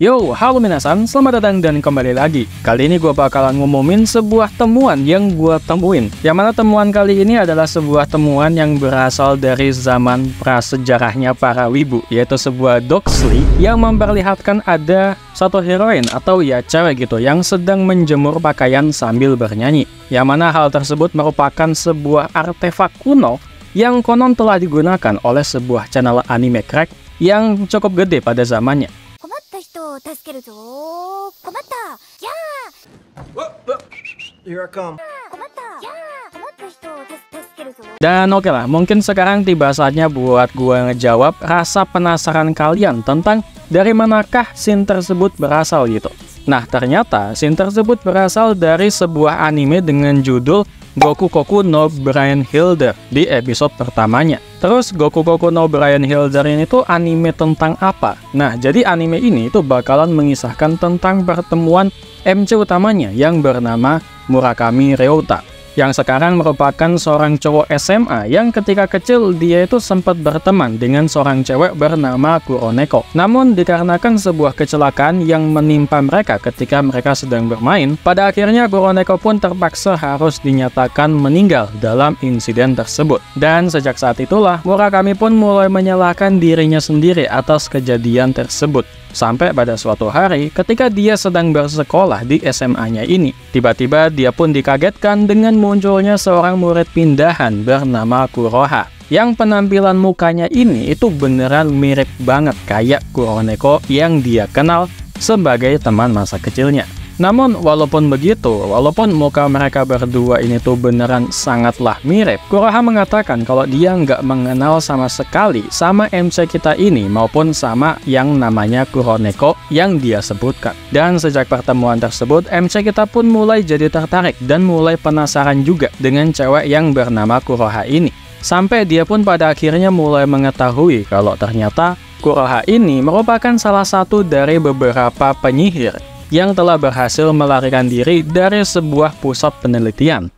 Yo, halo minasan, selamat datang dan kembali lagi. Kali ini gue bakalan ngumumin sebuah temuan yang gue temuin. Yang mana temuan kali ini adalah sebuah temuan yang berasal dari zaman prasejarahnya para wibu, yaitu sebuah doxly yang memperlihatkan ada satu heroin atau ya cewek gitu yang sedang menjemur pakaian sambil bernyanyi. Yang mana hal tersebut merupakan sebuah artefak kuno yang konon telah digunakan oleh sebuah channel anime crack yang cukup gede pada zamannya. Here I come. Dan oke lah, mungkin sekarang tiba saatnya buat gua ngejawab rasa penasaran kalian tentang dari manakah scene tersebut berasal gitu. Nah, ternyata scene tersebut berasal dari sebuah anime dengan judul Goku Koku no Brian Hilder di episode pertamanya. Terus Goku Koku no Brian Hilder ini tuh anime tentang apa? Nah, jadi anime ini tuh bakalan mengisahkan tentang pertemuan MC utamanya yang bernama Murakami Ryota, yang sekarang merupakan seorang cowok SMA yang ketika kecil dia itu sempat berteman dengan seorang cewek bernama Kuroneko. Namun dikarenakan sebuah kecelakaan yang menimpa mereka ketika mereka sedang bermain, pada akhirnya Kuroneko pun terpaksa harus dinyatakan meninggal dalam insiden tersebut. Dan sejak saat itulah Murakami pun mulai menyalahkan dirinya sendiri atas kejadian tersebut. Sampai pada suatu hari ketika dia sedang bersekolah di SMA-nya ini, tiba-tiba dia pun dikagetkan dengan munculnya seorang murid pindahan bernama Kuroha, yang penampilan mukanya ini itu beneran mirip banget kayak Kuroneko yang dia kenal sebagai teman masa kecilnya. Namun walaupun begitu, walaupun muka mereka berdua ini tuh beneran sangatlah mirip, Kuroha mengatakan kalau dia nggak mengenal sama sekali sama MC kita ini maupun sama yang namanya Kuroneko yang dia sebutkan. Dan sejak pertemuan tersebut, MC kita pun mulai jadi tertarik dan mulai penasaran juga dengan cewek yang bernama Kuroha ini. Sampai dia pun pada akhirnya mulai mengetahui kalau ternyata Kuroha ini merupakan salah satu dari beberapa penyihir yang telah berhasil melarikan diri dari sebuah pusat penelitian.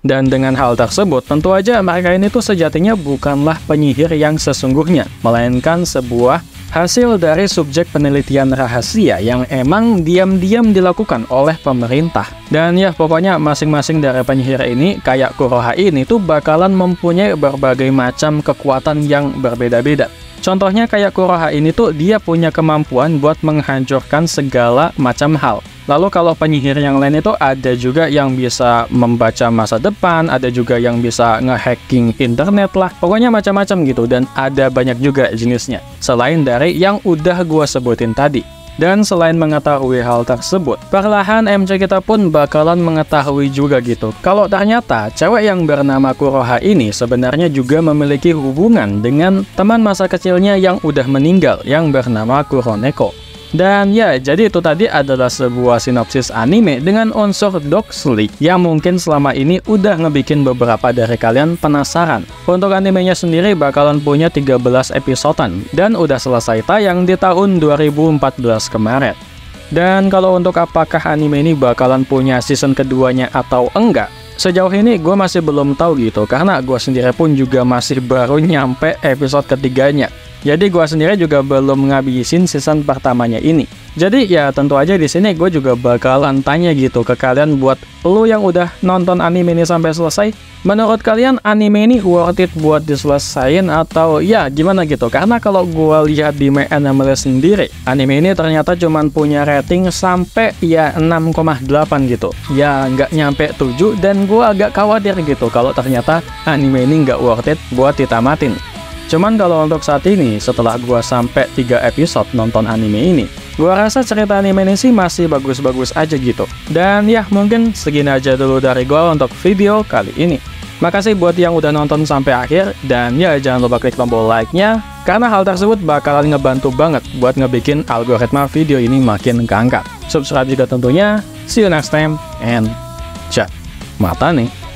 Dan dengan hal tersebut, tentu aja mereka ini tuh sejatinya bukanlah penyihir yang sesungguhnya, melainkan sebuah hasil dari subjek penelitian rahasia yang emang diam-diam dilakukan oleh pemerintah. Dan ya pokoknya masing-masing dari penyihir ini kayak Kuroha ini tuh bakalan mempunyai berbagai macam kekuatan yang berbeda-beda. Contohnya kayak Kuroha ini tuh dia punya kemampuan buat menghancurkan segala macam hal. Lalu kalau penyihir yang lain itu ada juga yang bisa membaca masa depan, ada juga yang bisa nge-hacking internet lah. Pokoknya macam-macam gitu dan ada banyak juga jenisnya. Selain dari yang udah gua sebutin tadi. Dan selain mengetahui hal tersebut, perlahan MC kita pun bakalan mengetahui juga gitu kalau ternyata cewek yang bernama Kuroha ini sebenarnya juga memiliki hubungan dengan teman masa kecilnya yang udah meninggal yang bernama Kuroneko. Dan ya, jadi itu tadi adalah sebuah sinopsis anime dengan unsur doxly yang mungkin selama ini udah ngebikin beberapa dari kalian penasaran. Untuk animenya sendiri bakalan punya 13 episodean dan udah selesai tayang di tahun 2014 kemarin. Dan kalau untuk apakah anime ini bakalan punya season keduanya atau enggak, sejauh ini gue masih belum tahu gitu, karena gue sendiri pun juga masih baru nyampe episode ketiganya. Jadi gue sendiri juga belum ngabisin season pertamanya ini. Jadi ya tentu aja di sini gue juga bakalan tanya gitu ke kalian buat lu yang udah nonton anime ini sampai selesai. Menurut kalian anime ini worth it buat diselesain atau ya gimana gitu? Karena kalau gue lihat di My Anime sendiri, anime ini ternyata cuman punya rating sampai ya 6,8 gitu. Ya nggak nyampe 7 dan gue agak khawatir gitu kalau ternyata anime ini nggak worth it buat ditamatin. Cuman kalau untuk saat ini, setelah gua sampai 3 episode nonton anime ini, gua rasa cerita anime ini sih masih bagus-bagus aja gitu. Dan ya, mungkin segini aja dulu dari gua untuk video kali ini. Makasih buat yang udah nonton sampai akhir, dan ya jangan lupa klik tombol like-nya, karena hal tersebut bakalan ngebantu banget buat ngebikin algoritma video ini makin keangkat. Subscribe juga tentunya. See you next time, and ciao. Mata nih.